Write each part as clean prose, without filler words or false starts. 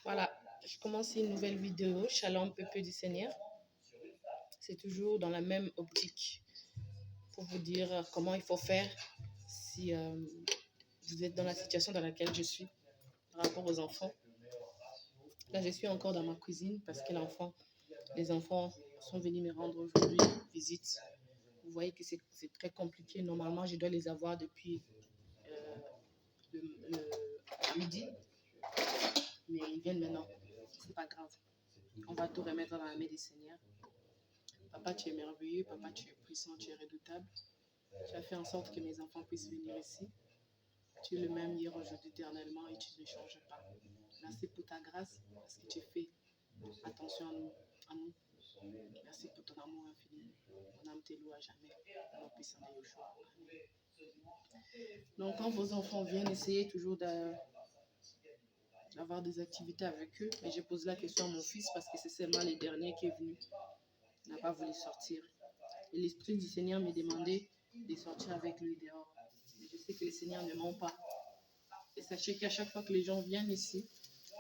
Voilà, je commence une nouvelle vidéo. Shalom, peuple du Seigneur. C'est toujours dans la même optique pour vous dire comment il faut faire si vous êtes dans la situation dans laquelle je suis par rapport aux enfants. Là, je suis encore dans ma cuisine parce que les enfants sont venus me rendre aujourd'hui visite. Vous voyez que c'est très compliqué. Normalement, je dois les avoir depuis à midi, mais ils viennent maintenant. C'est pas grave. On va tout remettre dans la main des Seigneurs. Papa, tu es merveilleux. Papa, tu es puissant, tu es redoutable. Tu as fait en sorte que mes enfants puissent venir ici. Tu es le même hier, aujourd'hui, éternellement, et tu ne changes pas. Merci pour ta grâce, parce que tu fais attention à nous. Merci pour ton amour infini. Mon âme te loue à jamais. Mon puissant de Yoshua. Donc, quand vos enfants viennent, essayez toujours d'avoir des activités avec eux. Et j'ai posé la question à mon fils, parce que c'est seulement le dernier qui est venu. Il n'a pas voulu sortir. Et l'Esprit du Seigneur me demandait de sortir avec lui dehors. Et je sais que le Seigneur ne ment pas. Et sachez qu'à chaque fois que les gens viennent ici,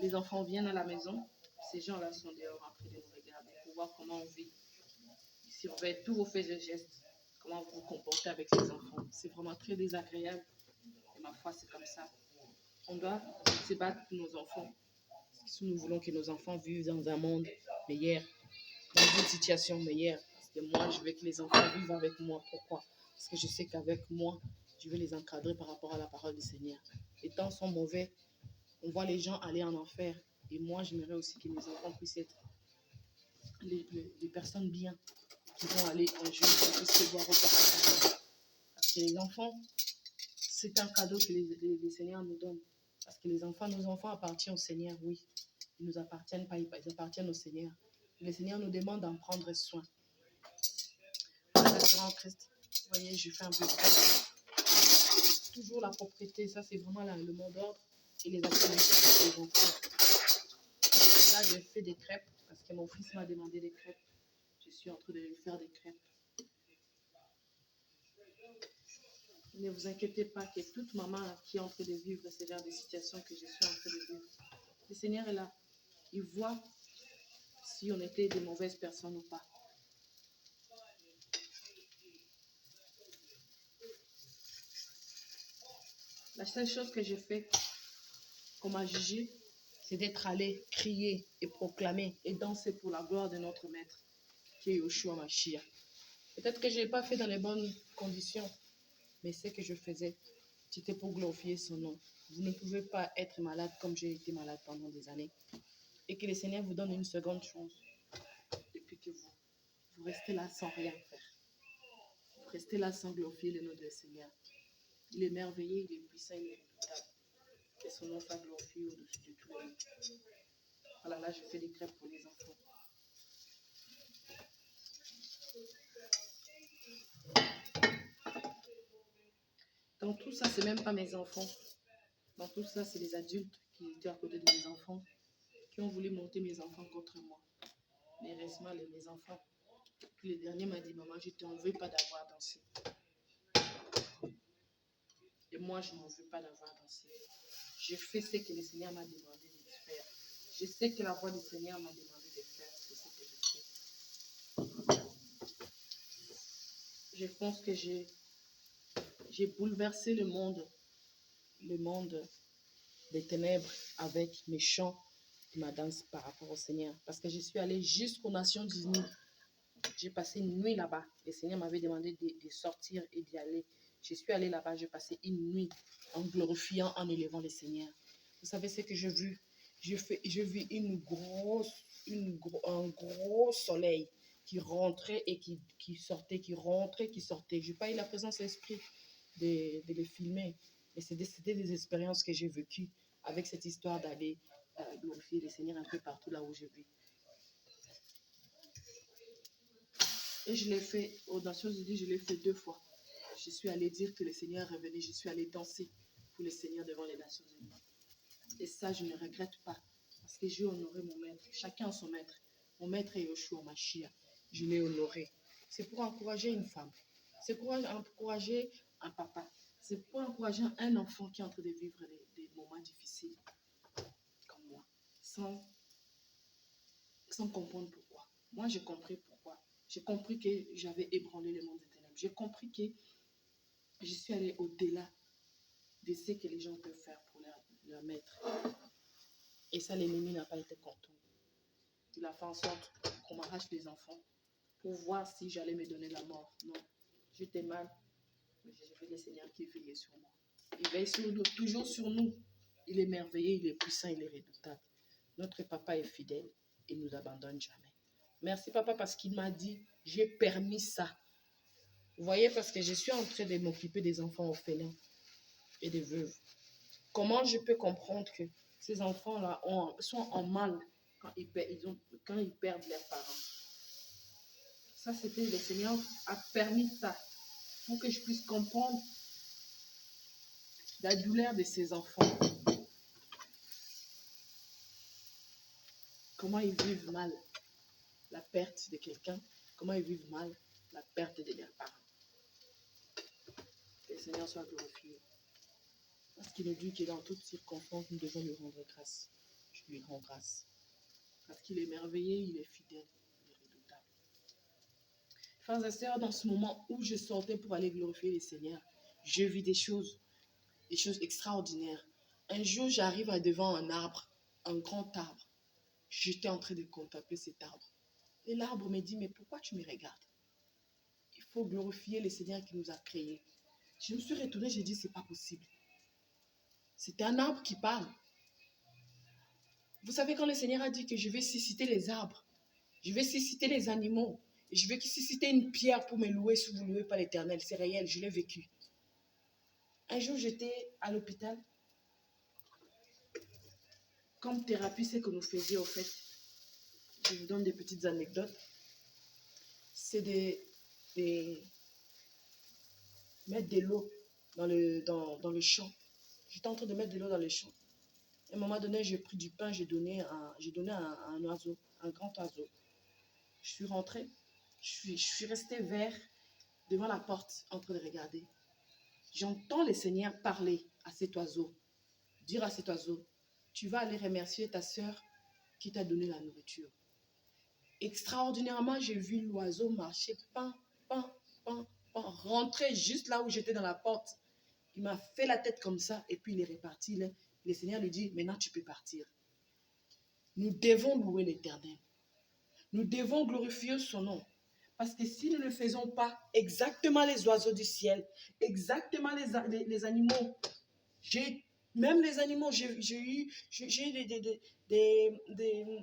les enfants viennent à la maison, ces gens-là sont dehors en train de nous regarder pour voir comment on vit. Ils surveillent tous vos faits et gestes, comment vous vous comportez avec les enfants. C'est vraiment très désagréable. Et ma foi, c'est comme ça. On doit se battre pour nos enfants. Si nous voulons que nos enfants vivent dans un monde meilleur, dans une situation meilleure. Parce que moi, je veux que les enfants vivent avec moi. Pourquoi? Parce que je sais qu'avec moi, je vais les encadrer par rapport à la parole du Seigneur. Les temps sont mauvais. On voit les gens aller en enfer. Et moi, j'aimerais aussi que mes enfants puissent être les personnes bien qui vont aller un jour puissent se voir au paradis. Parce que les enfants, c'est un cadeau que les Seigneurs nous donnent. Parce que nos enfants appartiennent au Seigneur, oui. Ils ne nous appartiennent pas, ils appartiennent au Seigneur. Le Seigneur nous demande d'en prendre soin. En Christ, vous voyez, je fais un peu de temps. Toujours la propriété, ça c'est vraiment le mot d'ordre. Et les activités avec les enfants. Là, je fais des crêpes parce que mon fils m'a demandé des crêpes. Je suis en train de lui faire des crêpes. Ne vous inquiétez pas que toute maman qui est en train de vivre ce genre de situation que je suis en train de vivre, le Seigneur est là. Il voit si on était de mauvaises personnes ou pas. La seule chose que j'ai fait, qu'on m'a jugé, c'est d'être allé crier et proclamer et danser pour la gloire de notre Maître, qui est Yoshua Mashiach. Peut-être que je n'ai pas fait dans les bonnes conditions, mais ce que je faisais, c'était pour glorifier son nom. Vous ne pouvez pas être malade comme j'ai été malade pendant des années. Et que le Seigneur vous donne une seconde chance. Et puis que vous restez là sans rien faire. Vous restez là sans glorifier le nom du Seigneur. Il est merveilleux, il est puissant, il est redoutable. Que son nom soit glorifié au-dessus de tout le monde. Voilà, là, je fais des crêpes pour les enfants. Dans tout ça, c'est même pas mes enfants. Dans tout ça, c'est les adultes qui étaient à côté de mes enfants, qui ont voulu monter mes enfants contre moi. Mais heureusement, mes enfants, puis le dernier m'a dit, maman, je ne t'en veux pas d'avoir dansé. Et moi, je n'en veux pas d'avoir dansé. Je fais ce que le Seigneur m'a demandé de faire. Je sais que la voix du Seigneur m'a demandé de faire. C'est ce que je fais. Je pense que j'ai bouleversé le monde des ténèbres avec mes chants et ma danse par rapport au Seigneur. Parce que je suis allée jusqu'aux Nations Unies. J'ai passé une nuit là-bas. Le Seigneur m'avait demandé de sortir et d'y aller. Je suis allée là-bas, j'ai passé une nuit en glorifiant, en élevant le Seigneur. Vous savez ce que j'ai vu? J'ai vu un gros soleil qui rentrait et qui sortait, qui rentrait, qui sortait. Je n'ai pas eu la présence d'esprit de le filmer. Mais c'était des expériences que j'ai vécues avec cette histoire d'aller glorifier le Seigneur un peu partout là où je vis. Et je l'ai fait aux Nations Unies, je l'ai fait 2 fois. Je suis allée dire que le Seigneur est revenu, je suis allée danser pour le Seigneur devant les Nations Unies. Et ça, je ne regrette pas, parce que j'ai honoré mon maître. Chacun son maître. Mon maître est Yoshua Mashiach. Je l'ai honoré. C'est pour encourager une femme. C'est pour encourager un papa. C'est pour encourager un enfant qui est en train de vivre des moments difficiles comme moi. sans comprendre pourquoi. Moi, j'ai compris pourquoi. J'ai compris que j'avais ébranlé le monde des ténèbres. J'ai compris que je suis allée au-delà de ce que les gens peuvent faire pour leur maître. Et ça, l'ennemi n'a pas été content. Il a fait en sorte qu'on m'arrache les enfants pour voir si j'allais me donner la mort. Non, j'étais mal, mais j'avais le Seigneur qui veillait sur moi. Il veille sur nous, toujours sur nous. Il est merveilleux, il est puissant, il est redoutable. Notre papa est fidèle et ne nous abandonne jamais. Merci papa parce qu'il m'a dit, j'ai permis ça. Vous voyez, parce que je suis en train de m'occuper des enfants orphelins et des veuves. Comment je peux comprendre que ces enfants-là sont en mal quand ils perdent leurs parents? Ça, c'était le Seigneur a permis ça pour que je puisse comprendre la douleur de ces enfants. Comment ils vivent mal la perte de quelqu'un, comment ils vivent mal la perte de leurs parents. Que le Seigneur soit glorifié. Parce qu'il nous dit que dans toutes circonstances, nous devons lui rendre grâce. Je lui rends grâce. Parce qu'il est merveilleux, il est fidèle, il est redoutable. Frères et sœurs, dans ce moment où je sortais pour aller glorifier le Seigneur, je vis des choses extraordinaires. Un jour, j'arrive devant un arbre, un grand arbre. J'étais en train de contempler cet arbre. Et l'arbre me dit, mais pourquoi tu me regardes? Il faut glorifier le Seigneur qui nous a créés. Je me suis retournée, j'ai dit, c'est pas possible. C'était un arbre qui parle. Vous savez, quand le Seigneur a dit que je vais susciter les arbres, je vais susciter les animaux, et je vais susciter une pierre pour me louer si vous ne louez pas l'Éternel, c'est réel, je l'ai vécu. Un jour, j'étais à l'hôpital. Comme thérapie, c'est que nous faisions, au fait, je vous donne des petites anecdotes, c'est de mettre de l'eau dans le champ. J'étais en train de mettre de l'eau dans le champ. À un moment donné, j'ai pris du pain, j'ai donné à un oiseau, un grand oiseau. Je suis rentrée, je suis restée devant la porte en train de regarder. J'entends le Seigneur parler à cet oiseau, dire à cet oiseau, tu vas aller remercier ta sœur qui t'a donné la nourriture. Extraordinairement, j'ai vu l'oiseau marcher, rentrer juste là où j'étais dans la porte. Il m'a fait la tête comme ça et puis il est reparti. Le Seigneur lui dit, maintenant tu peux partir. Nous devons louer l'Éternel. Nous devons glorifier son nom. Parce que si nous ne faisons pas exactement les oiseaux du ciel, exactement les animaux, même les animaux, j'ai eu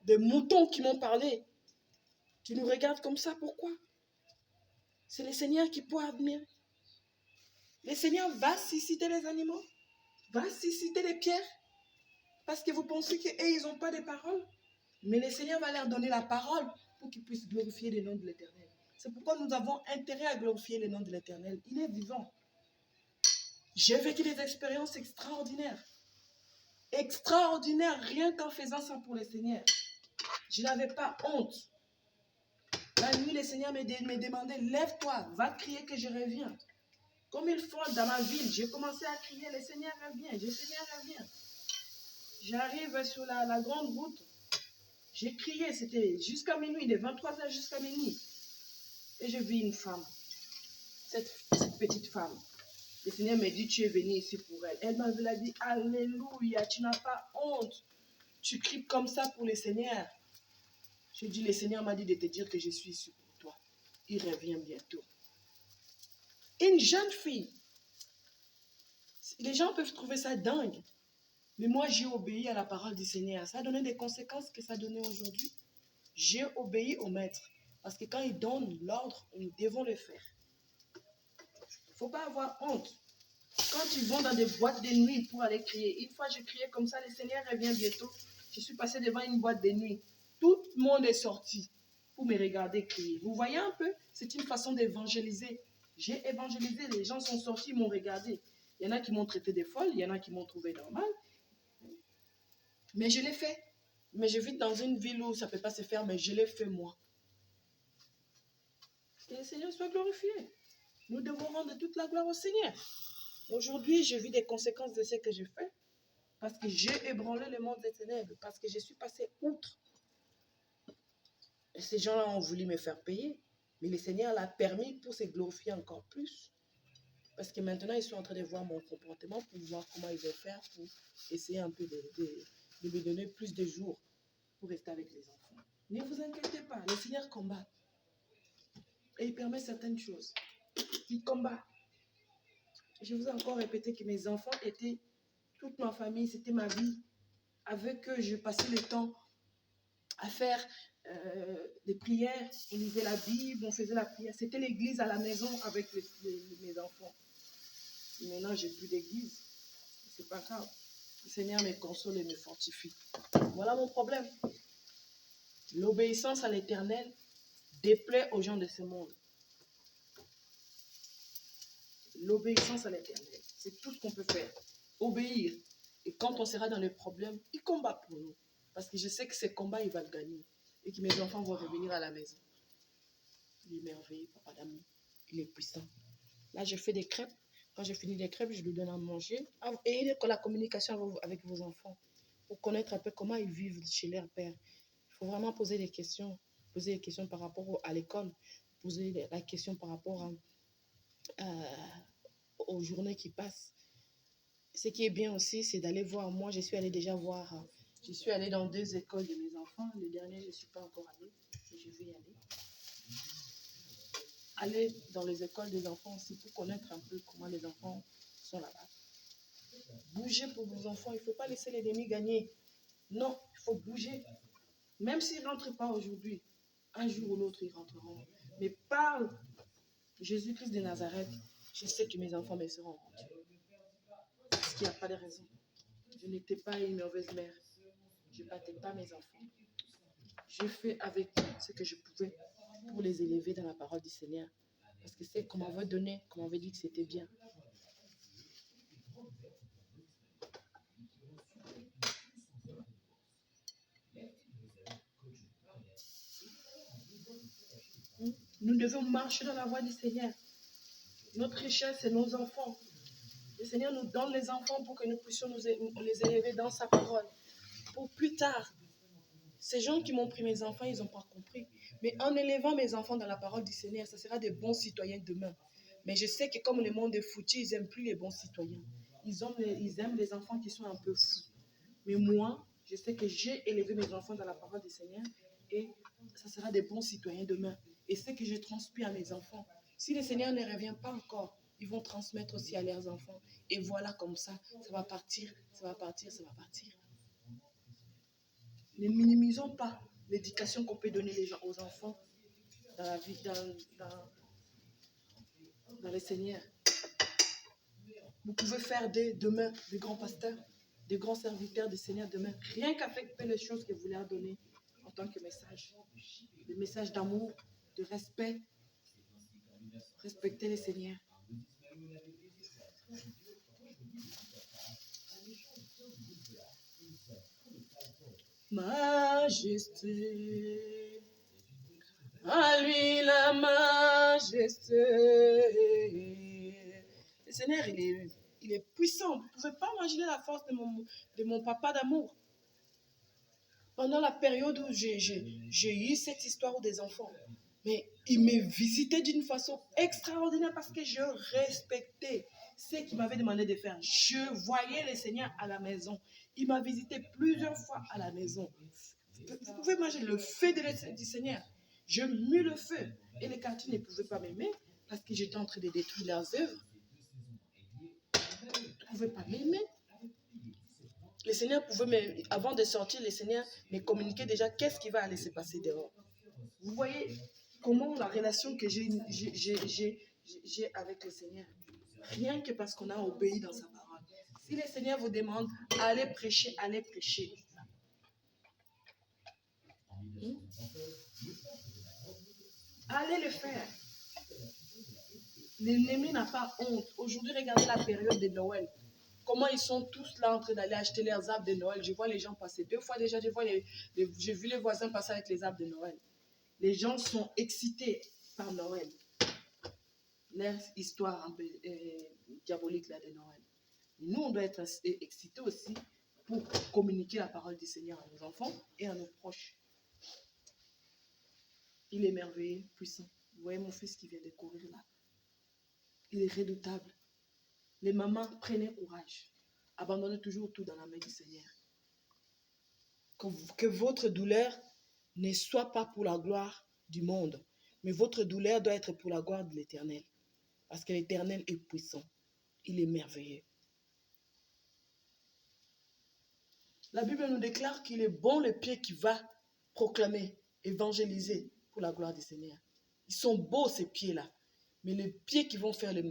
des moutons qui m'ont parlé. Tu nous regardes comme ça, pourquoi? C'est le Seigneur qui peut admirer. Le Seigneur va susciter les animaux, va susciter les pierres, parce que vous pensez qu'eux, ils n'ont pas de parole. Mais le Seigneur va leur donner la parole pour qu'ils puissent glorifier le nom de l'Éternel. C'est pourquoi nous avons intérêt à glorifier le nom de l'Éternel. Il est vivant. J'ai vécu des expériences extraordinaires. Extraordinaires, rien qu'en faisant ça pour le Seigneur. Je n'avais pas honte. La nuit, le Seigneur me demandait, lève-toi, va crier que je reviens. Comme il faut dans ma ville, j'ai commencé à crier, le Seigneur revient, le Seigneur revient. J'arrive sur la grande route. J'ai crié, c'était jusqu'à minuit, de 23h jusqu'à minuit. Et je vis une femme, cette petite femme. Le Seigneur m'a dit, tu es venu ici pour elle. Elle m'avait dit, alléluia, tu n'as pas honte. Tu cries comme ça pour le Seigneur. J'ai dit, le Seigneur m'a dit de te dire que je suis ici pour toi. Il revient bientôt. Une jeune fille. Les gens peuvent trouver ça dingue. Mais moi, j'ai obéi à la parole du Seigneur. Ça a donné des conséquences que ça a donné aujourd'hui. J'ai obéi au maître. Parce que quand il donne l'ordre, nous devons le faire. Il ne faut pas avoir honte. Quand ils vont dans des boîtes de nuit pour aller crier, une fois je criais comme ça, le Seigneur revient bientôt. Je suis passée devant une boîte de nuit. Tout le monde est sorti pour me regarder crier. Vous voyez un peu? C'est une façon d'évangéliser. J'ai évangélisé, les gens sont sortis, m'ont regardé. Il y en a qui m'ont traité de folle, il y en a qui m'ont trouvé normal. Mais je l'ai fait. Mais je vis dans une ville où ça ne peut pas se faire, mais je l'ai fait moi. Que le Seigneur soit glorifié. Nous devons rendre toute la gloire au Seigneur. Aujourd'hui, je vis des conséquences de ce que je fais. Parce que j'ai ébranlé le monde des ténèbres. Parce que je suis passé outre. Et ces gens-là ont voulu me faire payer. Mais le Seigneur l'a permis pour se glorifier encore plus. Parce que maintenant, ils sont en train de voir mon comportement pour voir comment ils vont faire pour essayer un peu de me donner plus de jours pour rester avec les enfants. Ne vous inquiétez pas, le Seigneur combat. Et il permet certaines choses. Il combat. Je vous ai encore répété que mes enfants étaient toute ma famille, c'était ma vie. Avec eux, je passais le temps à faire des prières. On lisait la Bible, on faisait la prière. C'était l'église à la maison avec mes enfants. Et maintenant, j'ai plus d'église. C'est pas grave. Le Seigneur me console et me fortifie. Voilà mon problème. L'obéissance à l'Éternel déplaît aux gens de ce monde. L'obéissance à l'Éternel, c'est tout ce qu'on peut faire. Obéir. Et quand on sera dans le problème, il combat pour nous. Parce que je sais que ce combat, il va le gagner. Et que mes enfants vont revenir à la maison. Il est merveilleux, papa d'amour. Il est puissant. Là, je fais des crêpes. Quand j'ai fini les crêpes, je lui donne à manger. Et la communication avec vos enfants. Pour connaître un peu comment ils vivent chez leur père. Il faut vraiment poser des questions. Poser des questions par rapport à l'école. Poser la question par rapport aux journées qui passent. Ce qui est bien aussi, c'est d'aller voir. Moi, je suis allée déjà voir. Je suis allée dans 2 écoles de mes enfants. Le dernier, je ne suis pas encore allée. Mais je vais y aller. Aller dans les écoles des enfants aussi pour connaître un peu comment les enfants sont là-bas. Bougez pour vos enfants. Il ne faut pas laisser l'ennemi gagner. Non, il faut bouger. Même s'ils ne rentrent pas aujourd'hui, un jour ou l'autre, ils rentreront. Mais par Jésus-Christ de Nazareth, je sais que mes enfants me seront rendus. Parce qu'il n'y a pas de raison. Je n'étais pas une mauvaise mère. Je ne battais pas mes enfants. Je fais avec ce que je pouvais pour les élever dans la parole du Seigneur. Parce que c'est qu'on m'avait donné, qu'on m'avait dit que c'était bien. Nous devons marcher dans la voie du Seigneur. Notre richesse, c'est nos enfants. Le Seigneur nous donne les enfants pour que nous puissions les élever dans sa parole. Pour plus tard. Ces gens qui m'ont pris mes enfants, ils n'ont pas compris. Mais en élevant mes enfants dans la parole du Seigneur, ça sera des bons citoyens demain. Mais je sais que comme le monde est foutu, ils n'aiment plus les bons citoyens. Ils aiment les enfants qui sont un peu fous. Mais moi, je sais que j'ai élevé mes enfants dans la parole du Seigneur et ça sera des bons citoyens demain. Et ce que je transmets à mes enfants, si le Seigneur ne revient pas encore, ils vont transmettre aussi à leurs enfants. Et voilà comme ça va partir, ça va partir, ça va partir. Ne minimisons pas l'éducation qu'on peut donner aux enfants dans la vie, dans le Seigneur. Vous pouvez faire demain des grands pasteurs, des grands serviteurs du Seigneur demain, rien qu'avec les choses que vous leur donnez en tant que message. Des messages d'amour, de respect. Respectez le Seigneur. Majesté, à lui la majesté. Le Seigneur, il est puissant. Vous ne pouvez pas imaginer la force de mon papa d'amour. Pendant la période où j'ai eu cette histoire des enfants, mais il me visitait d'une façon extraordinaire parce que je respectais ce qu'il m'avait demandé de faire. Je voyais le Seigneur à la maison. Il m'a visité plusieurs fois à la maison. Vous pouvez imaginer le feu du Seigneur. Je mue le feu. Et les quartiers ne pouvaient pas m'aimer parce que j'étais en train de détruire leurs œuvres. Ils ne pouvaient pas m'aimer. Le Seigneur pouvait, avant de sortir, le Seigneur me communiquait déjà qu'est-ce qui va aller se passer dehors. Vous voyez comment la relation que j'ai avec le Seigneur. Rien que parce qu'on a obéi dans sa parole. Si le Seigneur vous demande, allez prêcher, allez prêcher. Allez le faire. L'ennemi n'a pas honte. Aujourd'hui, regardez la période de Noël. Comment ils sont tous là en train d'aller acheter leurs arbres de Noël. Je vois les gens passer. 2 fois déjà, j'ai vu les voisins passer avec les arbres de Noël. Les gens sont excités par Noël. Leur histoire un peu diabolique là de Noël. Nous, on doit être excités aussi pour communiquer la parole du Seigneur à nos enfants et à nos proches. Il est merveilleux, puissant. Vous voyez mon fils qui vient de courir là. Il est redoutable. Les mamans, prenez courage. Abandonnez toujours tout dans la main du Seigneur. Que votre douleur ne soit pas pour la gloire du monde, mais votre douleur doit être pour la gloire de l'Éternel. Parce que l'Éternel est puissant. Il est merveilleux. La Bible nous déclare qu'il est bon le pied qui va proclamer, évangéliser pour la gloire du Seigneur. Ils sont beaux ces pieds-là. Mais les pieds qui vont faire les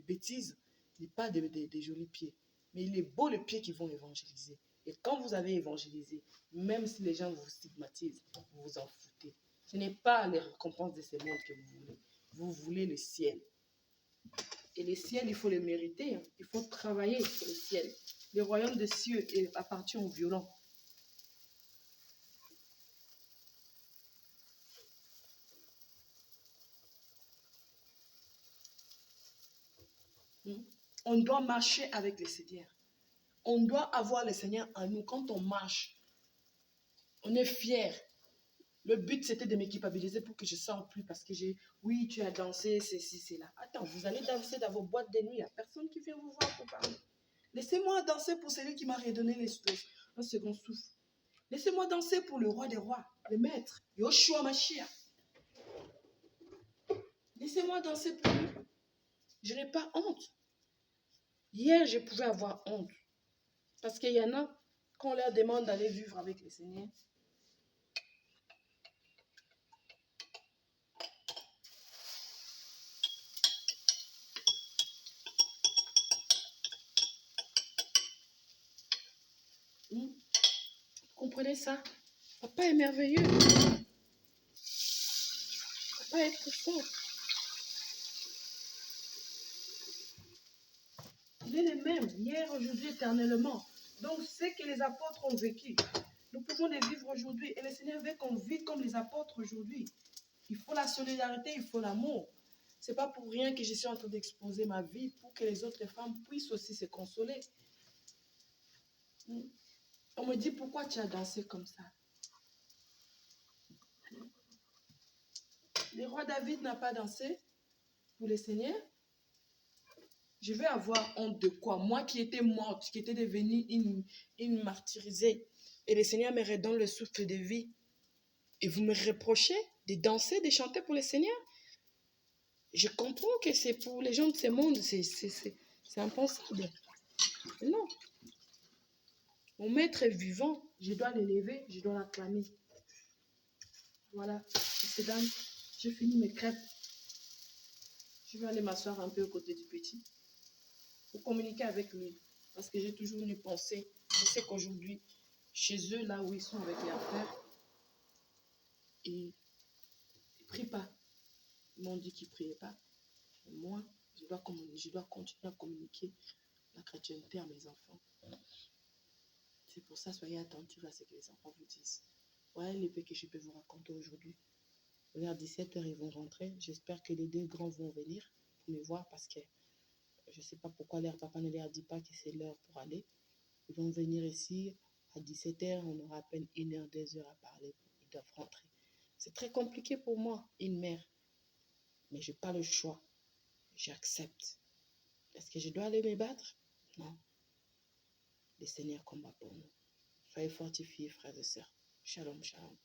bêtises, ce n'est pas des jolis pieds. Mais il est beau les pieds qui vont évangéliser. Et quand vous avez évangélisé, même si les gens vous stigmatisent, vous vous en foutez. Ce n'est pas les récompenses de ce monde que vous voulez. Vous voulez le ciel. Et le ciel, il faut le mériter. Il faut travailler pour le ciel. Le royaume des cieux appartient aux violents. On doit marcher avec le Seigneur. On doit avoir le Seigneur en nous. Quand on marche, on est fier. Le but, c'était de m'équipabiliser pour que je ne sorte plus parce que oui, tu as dansé, ceci, c'est là. Attends, vous allez danser dans vos boîtes de nuit. Il n'y a personne qui vient vous voir pour parler. Laissez-moi danser pour celui qui m'a redonné un second souffle. Laissez-moi danser pour le roi des rois, le maître, Yoshua Mashiach. Laissez-moi danser pour lui. Je n'ai pas honte. Hier, je pouvais avoir honte. Parce qu'il y en a, quand on leur demande d'aller vivre avec le Seigneur, vous comprenez ça? Papa est merveilleux. Papa est puissant. Il est le même, hier, aujourd'hui, éternellement. Donc, ce que les apôtres ont vécu, nous pouvons les vivre aujourd'hui. Et le Seigneur veut qu'on vive comme les apôtres aujourd'hui. Il faut la solidarité, il faut l'amour. Ce n'est pas pour rien que je suis en train d'exposer ma vie pour que les autres femmes puissent aussi se consoler. On me dit, pourquoi tu as dansé comme ça? Le roi David n'a pas dansé pour le Seigneur. Je vais avoir honte de quoi? Moi qui étais morte, qui étais devenue une martyrisée. Et le Seigneur me redonne le souffle de vie. Et vous me reprochez de danser, de chanter pour le Seigneur? Je comprends que c'est pour les gens de ce monde, c'est impensable. Mais non. Mon maître est vivant, je dois l'élever, je dois l'acclamer. Voilà, ces dames, j'ai fini mes crêpes. Je vais aller m'asseoir un peu aux côtés du petit pour communiquer avec lui. Parce que j'ai toujours une pensée. Je sais qu'aujourd'hui, chez eux, là où ils sont avec les affaires, ils ne prient pas. Ils m'ont dit qu'ils ne priaient pas. Et moi, je dois continuer à communiquer la chrétienté à mes enfants. C'est pour ça, soyez attentifs à ce que les enfants vous disent. Voilà l'épée que je peux vous raconter aujourd'hui. Vers 17h, ils vont rentrer. J'espère que les deux grands vont venir pour me voir parce que je ne sais pas pourquoi leur papa ne leur dit pas que c'est l'heure pour aller. Ils vont venir ici à 17h. On aura à peine 1h, 2 heures à parler. Ils doivent rentrer. C'est très compliqué pour moi, une mère. Mais je n'ai pas le choix. J'accepte. Est-ce que je dois aller me battre? Non. Le Seigneur combat pour nous. Soyez fortifiés, frères et sœurs. Shalom, shalom.